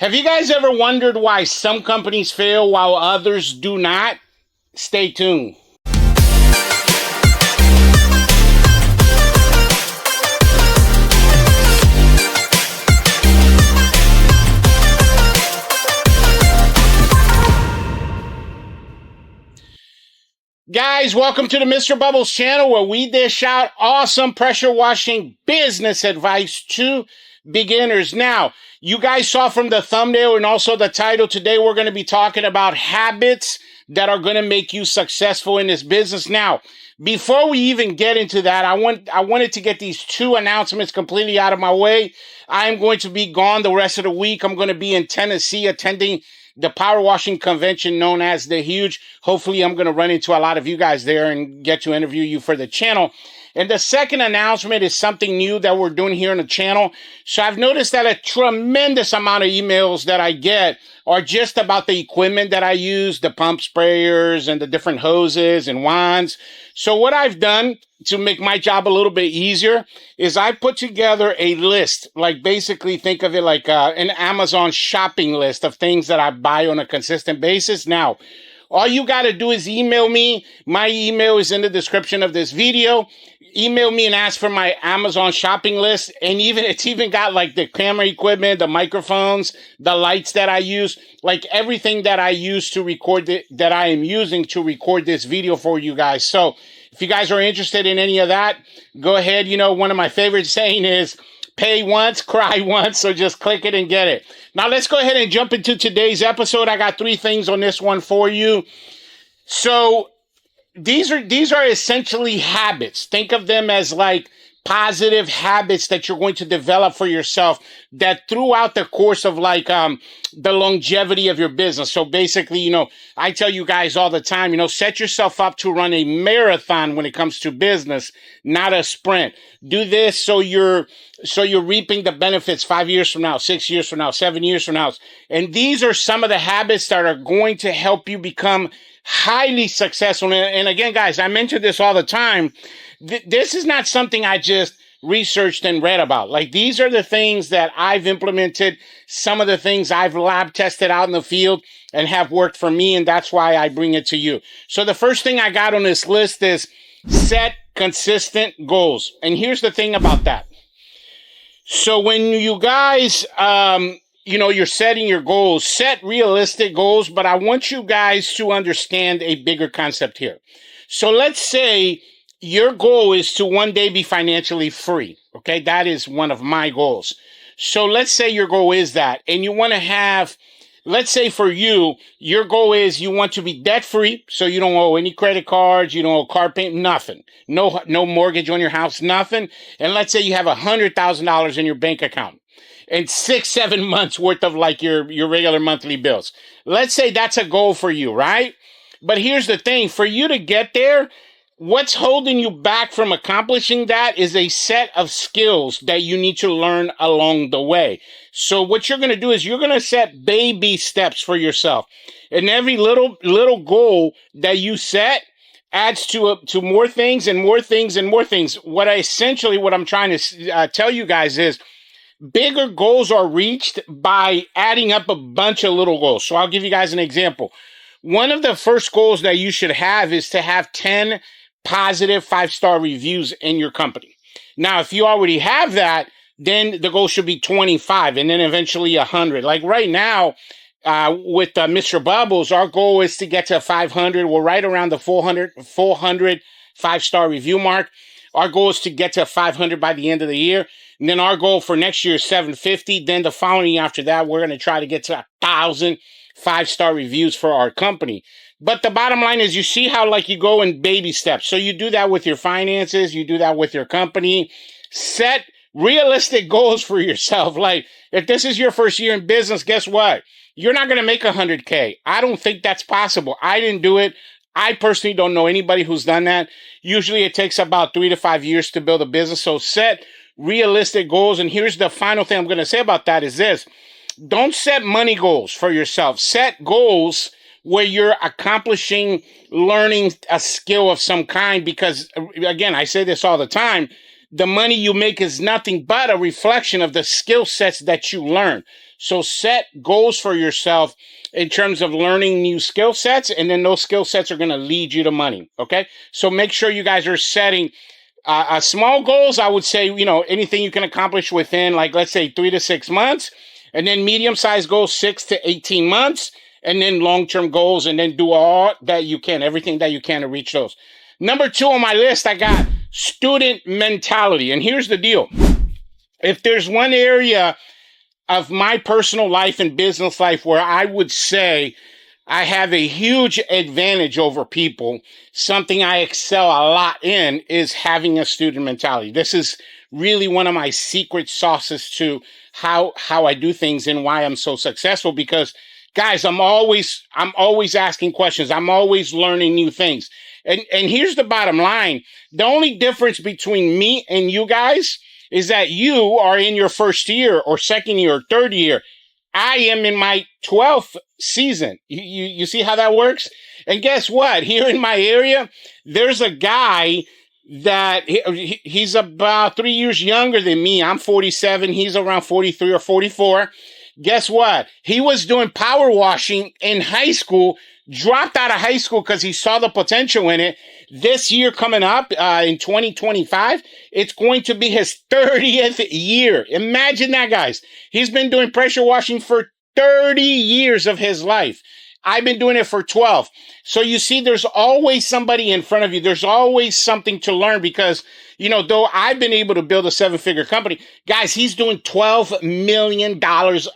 Have you guys ever wondered why some companies fail while others do not? Stay tuned. Guys, welcome to the Mr. Bubbles channel where we dish out awesome pressure washing business advice to beginners. Now, you guys saw from the thumbnail and also the title, today we're going to be talking about habits that are going to make you successful in this business. Now, before we even get into that, I wanted to get these two announcements completely out of my way. I'm going to be gone the rest of the week. I'm going to be in Tennessee attending the power washing convention known as the Huge. Hopefully, I'm going to run into a lot of you guys there and get to interview you for the channel. And the second announcement is something new that we're doing here on the channel. So I've noticed that a tremendous amount of emails that I get are just about the equipment that I use, the pump sprayers and the different hoses and wands. So what I've done to make my job a little bit easier is I put together a list, like basically think of it like an Amazon shopping list of things that I buy on a consistent basis. Now, all you got to do is email me. My email is in the description of this video. Email me and ask for my Amazon shopping list. And it's even got like the camera equipment, the microphones, the lights that I use, like everything that I use to record that I am using to record this video for you guys. So if you guys are interested in any of that, go ahead. You know, one of my favorite saying is pay once, cry once. So just click it and get it. Now let's go ahead and jump into today's episode. I got 3 things on this one for you. So these are essentially habits. Think of them as like positive habits that you're going to develop for yourself that throughout the course of like the longevity of your business. So basically, you know, I tell you guys all the time, you know, set yourself up to run a marathon when it comes to business, not a sprint. Do this so you're reaping the benefits 5 years from now, 6 years from now, 7 years from now. And these are some of the habits that are going to help you become highly successful. And again, guys, I mention this all the time. This is not something I just researched and read about. Like, these are the things that I've implemented, some of the things I've lab tested out in the field and have worked for me, and that's why I bring it to you. So the first thing I got on this list is set consistent goals. And here's the thing about that. So when you guys, you know, you're setting your goals, set realistic goals, but I want you guys to understand a bigger concept here. So let's say your goal is to one day be financially free. Okay, that is one of my goals. So let's say your goal is that, and you want to have, let's say for you, your goal is you want to be debt free, so you don't owe any credit cards, you don't owe car payment, nothing, no mortgage on your house, nothing. And let's say you have $100,000 in your bank account and 6-7 months worth of like your regular monthly bills. Let's say that's a goal for you, right? But here's the thing, for you to get there, what's holding you back from accomplishing that is a set of skills that you need to learn along the way. So what you're going to do is you're going to set baby steps for yourself. And every little goal that you set adds to more things and more things and more things. What I'm trying to tell you guys is bigger goals are reached by adding up a bunch of little goals. So I'll give you guys an example. One of the first goals that you should have is to have 10 positive 5-star reviews in your company. Now, if you already have that, then the goal should be 25 and then eventually 100. Like right now, with Mr. Bubbles, our goal is to get to 500. We're right around the 400 5-star review mark. Our goal is to get to 500 by the end of the year. And then our goal for next year is 750. Then the following year after that, we're going to try to get to 1,000 5-star reviews for our company. But the bottom line is you see how like you go in baby steps. So you do that with your finances. You do that with your company. Set realistic goals for yourself. Like if this is your first year in business, guess what? You're not going to make 100K. I don't think that's possible. I didn't do it. I personally don't know anybody who's done that. Usually it takes about 3 to 5 years to build a business. So set realistic goals. And here's the final thing I'm going to say about that is this. Don't set money goals for yourself. Set goals where you're accomplishing, learning a skill of some kind. Because again, I say this all the time. The money you make is nothing but a reflection of the skill sets that you learn. So set goals for yourself in terms of learning new skill sets, and then those skill sets are going to lead you to money. Okay. So make sure you guys are setting small goals. I would say, anything you can accomplish within, like, let's say 3 to 6 months, and then medium-sized goals, 6 to 18 months, and then long-term goals, and then do all that you can, everything that you can to reach those. Number 2 on my list, I got student mentality. And here's the deal. If there's one area of my personal life and business life where I would say I have a huge advantage over people, something I excel a lot in, is having a student mentality. This is really one of my secret sauces to how I do things and why I'm so successful, because guys, I'm always asking questions. I'm always learning new things. And here's the bottom line. The only difference between me and you guys is that you are in your first year or second year or third year. I am in my 12th season. You see how that works? And guess what? Here in my area, there's a guy that he's about 3 years younger than me. I'm 47. He's around 43 or 44. Guess what? He was doing power washing in high school, dropped out of high school because he saw the potential in it. This year coming up in 2025, it's going to be his 30th year. Imagine that, guys. He's been doing pressure washing for 30 years of his life. I've been doing it for 12. So you see, there's always somebody in front of you. There's always something to learn because, though I've been able to build a 7-figure company, guys, he's doing $12 million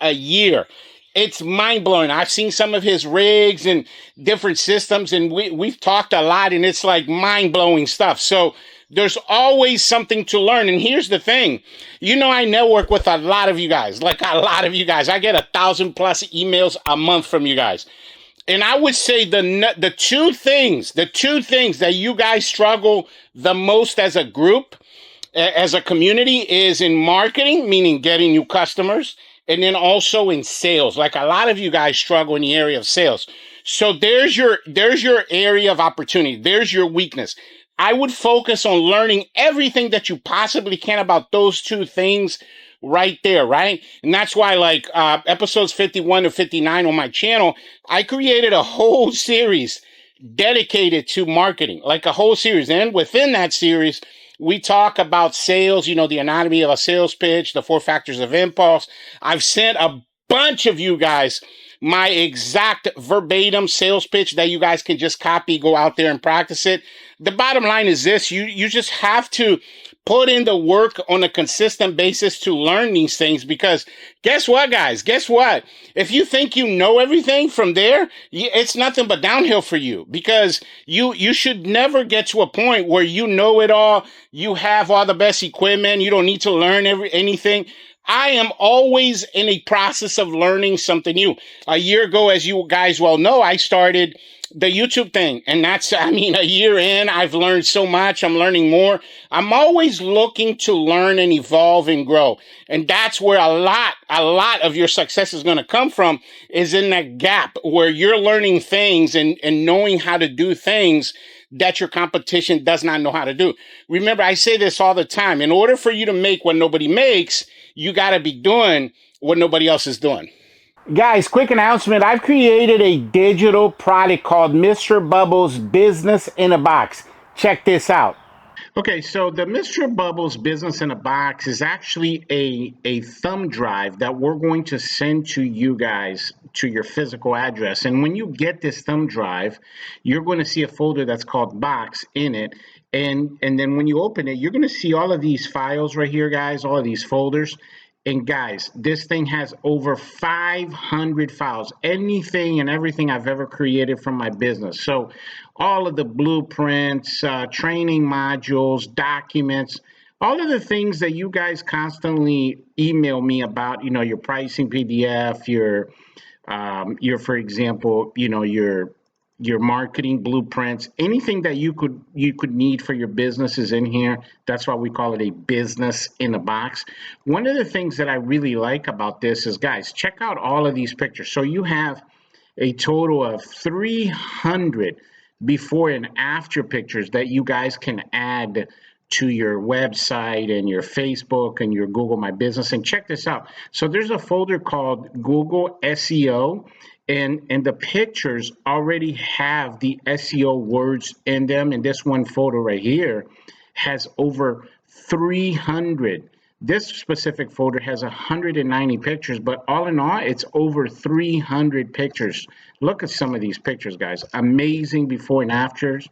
a year. It's mind-blowing. I've seen some of his rigs and different systems, and we've talked a lot, and it's like mind-blowing stuff. So there's always something to learn. And here's the thing. I network with a lot of you guys, like a lot of you guys. I get 1,000+ emails a month from you guys. And I would say the two things that you guys struggle the most as a group, as a community, is in marketing, meaning getting new customers, and then also in sales. Like a lot of you guys struggle in the area of sales. So there's your area of opportunity. There's your weakness. I would focus on learning everything that you possibly can about those two things right there, right? And that's why, like, episodes 51 to 59 on my channel, I created a whole series dedicated to marketing, like a whole series. And within that series, we talk about sales, the anatomy of a sales pitch, the 4 factors of impulse. I've sent a bunch of you guys my exact verbatim sales pitch that you guys can just copy, go out there and practice it. The bottom line is this: you just have to put in the work on a consistent basis to learn these things, because guess what, guys? Guess what? If you think you know everything from there, it's nothing but downhill for you, because you should never get to a point where you know it all, you have all the best equipment, you don't need to learn anything. I am always in a process of learning something new. A year ago, as you guys well know, I started the YouTube thing. And that's, a year in, I've learned so much. I'm learning more. I'm always looking to learn and evolve and grow. And that's where a lot of your success is going to come from, is in that gap where you're learning things and knowing how to do things that your competition does not know how to do. Remember, I say this all the time. In order for you to make what nobody makes, you got to be doing what nobody else is doing. Guys, quick announcement. I've created a digital product called Mr. Bubbles Business in a Box. Check this out. Okay, so the Mr. Bubbles Business in a Box is actually a thumb drive that we're going to send to you guys to your physical address. And when you get this thumb drive, you're going to see a folder that's called Box in it. And then when you open it, you're going to see all of these files right here, guys, all of these folders. And guys, this thing has over 500 files, anything and everything I've ever created from my business. So all of the blueprints, training modules, documents, all of the things that you guys constantly email me about, your pricing PDF, your for example, your marketing blueprints, anything that you could need for your business is in here. That's why we call it a business in a box. One of the things that I really like about this is, guys, check out all of these pictures. So you have a total of 300 before and after pictures that you guys can add to your website and your Facebook and your Google My Business. And check this out. So there's a folder called Google SEO, and the pictures already have the SEO words in them. And this one photo right here has over 300. This specific folder has 190 pictures, but all in all, it's over 300 pictures. Look at some of these pictures, guys. Amazing before and afters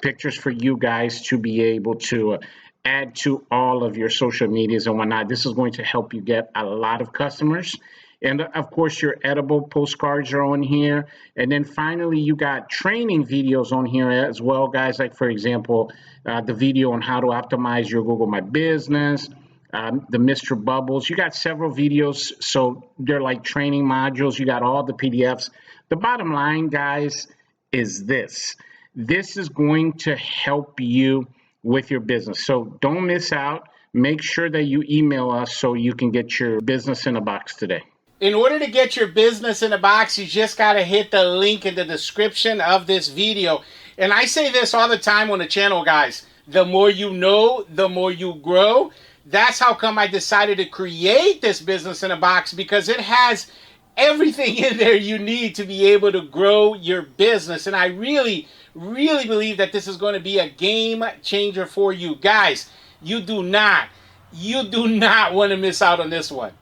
pictures for you guys to be able to add to all of your social medias and whatnot. This is going to help you get a lot of customers. And of course, your edible postcards are on here. And then finally, you got training videos on here as well, guys. Like, for example, the video on how to optimize your Google My Business, the Mr. Bubbles. You got several videos, so they're like training modules. You got all the PDFs. The bottom line, guys, is this. This is going to help you with your business. So don't miss out. Make sure that you email us so you can get your business in a box today. In order to get your business in a box, you just got to hit the link in the description of this video. And I say this all the time on the channel, guys. The more you know, the more you grow. That's how come I decided to create this business in a box, because it has everything in there you need to be able to grow your business. And I really believe that this is going to be a game changer for you. Guys, you do not want to miss out on this one.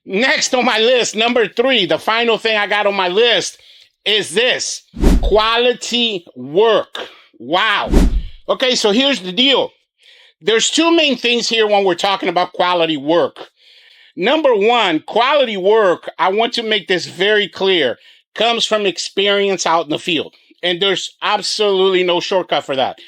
Next on my list, number 3, the final thing I got on my list is this: quality work. Wow. Okay, so here's the deal. There's 2 main things here when we're talking about quality work. Number 1, quality work, I want to make this very clear, comes from experience out in the field. And there's absolutely no shortcut for that.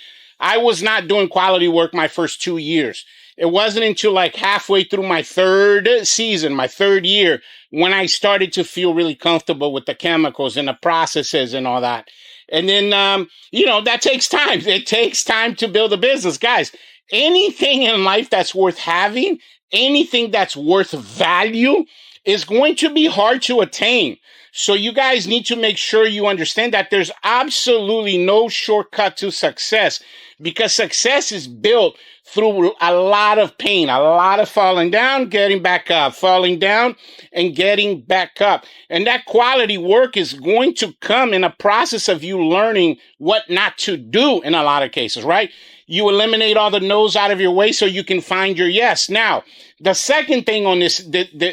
I was not doing quality work my first 2 years. It wasn't until like halfway through my 3rd season, my 3rd year, when I started to feel really comfortable with the chemicals and the processes and all that. And then, that takes time. It takes time to build a business. Guys, anything in life that's worth having, anything that's worth value is going to be hard to attain. So you guys need to make sure you understand that there's absolutely no shortcut to success, because success is built through a lot of pain, a lot of falling down, getting back up, falling down and getting back up. And that quality work is going to come in a process of you learning what not to do in a lot of cases, right? You eliminate all the no's out of your way so you can find your yes. Now, the second thing on this,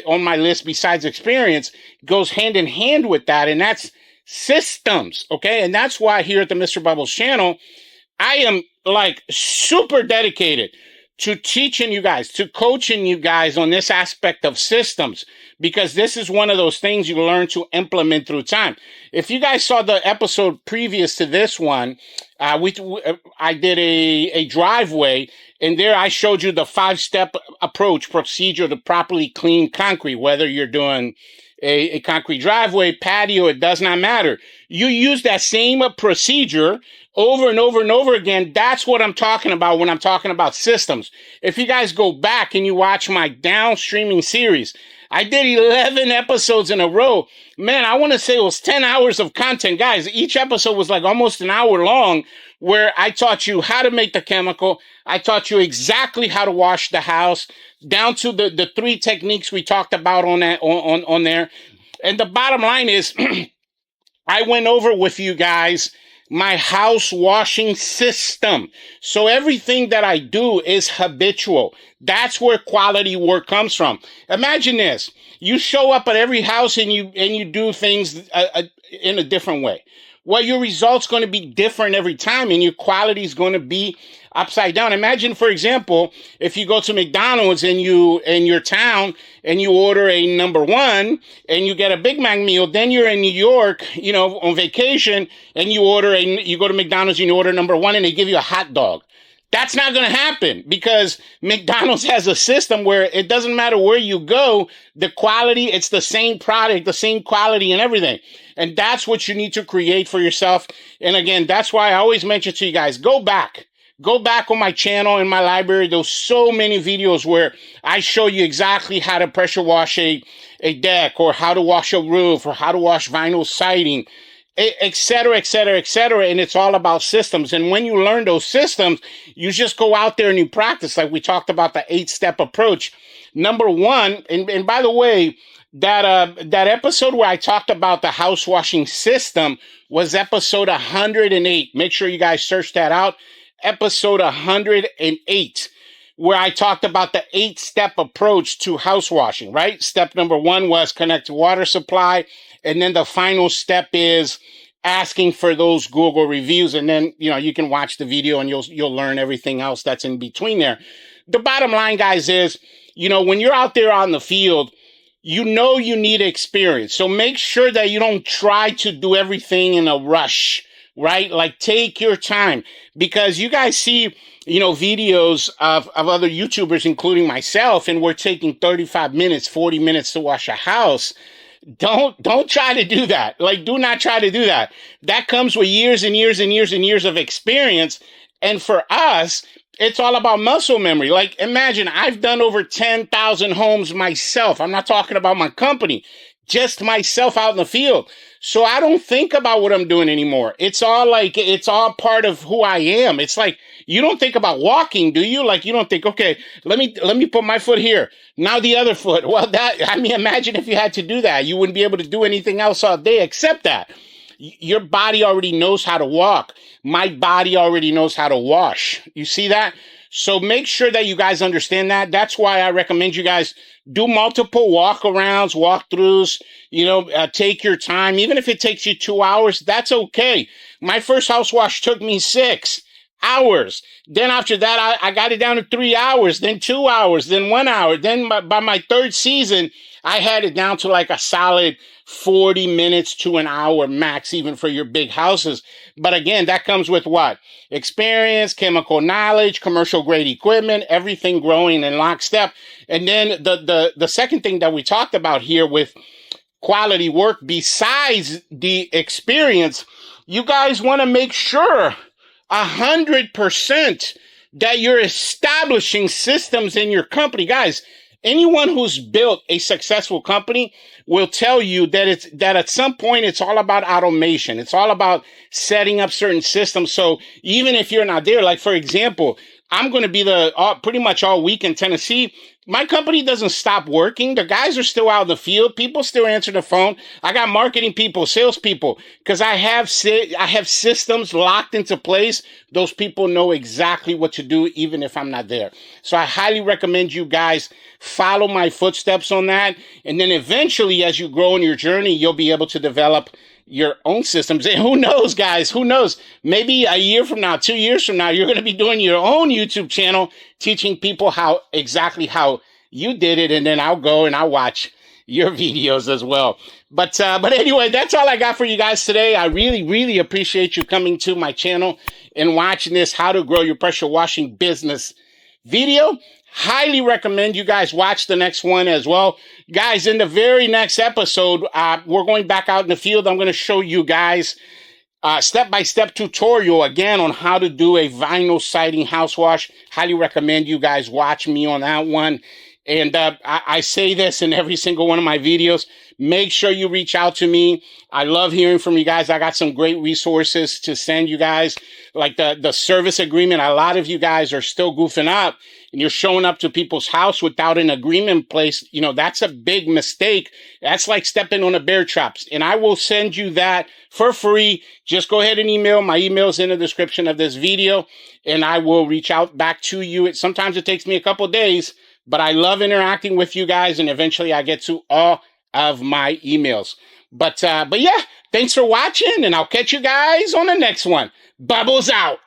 on my list besides experience, goes hand in hand with that, and that's systems, okay? And that's why here at the Mr. Bubbles channel, I am like super dedicated to teaching you guys, to coaching you guys on this aspect of systems, because this is one of those things you learn to implement through time. If you guys saw the episode previous to this one, I did a driveway, and there I showed you the 5-step approach procedure to properly clean concrete, whether you're doing a concrete driveway, patio, it does not matter. You use that same procedure over and over and over again. That's what I'm talking about when I'm talking about systems. If you guys go back and you watch my downstreaming series, I did 11 episodes in a row. Man, I want to say it was 10 hours of content. Guys, each episode was like almost an hour long, where I taught you how to make the chemical. I taught you exactly how to wash the house, down to the 3 techniques we talked about on that on there. And the bottom line is, I went over with you guys my house washing system. So everything that I do is habitual. That's where quality work comes from. Imagine this. You show up at every house and you do things in a different way. Well, your result's going to be different every time, and your quality is going to be upside down. Imagine, for example, if you go to McDonald's in your town and you order a number 1 and you get a Big Mac meal, then you're in New York, on vacation, and you go to McDonald's and you order number 1 and they give you a hot dog. That's not going to happen, because McDonald's has a system where it doesn't matter where you go, the quality, it's the same product, the same quality and everything. And that's what you need to create for yourself. And again, that's why I always mention to you guys, go back on my channel, in my library. There's so many videos where I show you exactly how to pressure wash a deck, or how to wash a roof, or how to wash vinyl siding. et cetera, et cetera, et cetera. And it's all about systems. And when you learn those systems, you just go out there and you practice. Like we talked about the 8-step approach. Number one, and by the way, that episode where I talked about the house washing system was episode 108. Make sure you guys search that out. Episode 108, where I talked about the 8-step approach to house washing, right? Step number one was connect to water supply. And then the final step is asking for those Google reviews. And then, you can watch the video and you'll learn everything else that's in between there. The bottom line, guys, is, when you're out there on the field, you need experience. So make sure that you don't try to do everything in a rush, right? Like take your time, because you guys see, videos of other YouTubers, including myself, and we're taking 35 minutes, 40 minutes to wash a house. Don't try to do that. Like, do not try to do that. That comes with years and years and years and years of experience. And for us, it's all about muscle memory. Like, imagine I've done over 10,000 homes myself. I'm not talking about my company, just myself out in the field. So I don't think about what I'm doing anymore. It's all part of who I am. It's like, you don't think about walking, do you? Like, you don't think, okay, let me put my foot here. Now the other foot. Well, imagine if you had to do that. You wouldn't be able to do anything else all day except that. Your body already knows how to walk. My body already knows how to wash. You see that? So make sure that you guys understand that. That's why I recommend you guys do multiple walk-arounds, walkthroughs, take your time. Even if it takes you 2 hours, that's okay. My first house wash took me 6 hours. Then after that, I got it down to 3 hours, then 2 hours, then 1 hour. Then by my third season, I had it down to like a solid 40 minutes to an hour max, even for your big houses. But again, that comes with what? Experience, chemical knowledge, commercial grade equipment, everything growing in lockstep. And then the second thing that we talked about here with quality work, besides the experience, you guys want to make sure 100% that you're establishing systems in your company. Guys, anyone who's built a successful company will tell you that at some point it's all about automation. It's all about setting up certain systems. So even if you're not there, like for example, I'm going to be pretty much all week in Tennessee. My company doesn't stop working. The guys are still out in the field. People still answer the phone. I got marketing people, salespeople, because I have systems locked into place. Those people know exactly what to do, even if I'm not there. So I highly recommend you guys follow my footsteps on that. And then eventually, as you grow in your journey, you'll be able to develop your own systems. And who knows, guys, who knows? Maybe a year from now, 2 years from now, you're going to be doing your own YouTube channel, teaching people exactly how you did it. And then I'll go and I'll watch your videos as well. But anyway, that's all I got for you guys today. I really, really appreciate you coming to my channel and watching this How to Grow Your Pressure Washing Business video. Highly recommend you guys watch the next one as well. Guys, in the very next episode, we're going back out in the field. I'm going to show you guys step-by-step tutorial again on how to do a vinyl siding house wash. Highly recommend you guys watch me on that one. And I say this in every single one of my videos. Make sure you reach out to me. I love hearing from you guys. I got some great resources to send you guys, like the service agreement. A lot of you guys are still goofing up and you're showing up to people's house without an agreement in place. That's a big mistake. That's like stepping on a bear traps. And I will send you that for free. Just go ahead and email. My email's in the description of this video and I will reach out back to you. Sometimes it takes me a couple days, but I love interacting with you guys, and eventually I get to all of my emails. But yeah, thanks for watching, and I'll catch you guys on the next one. Bubbles out.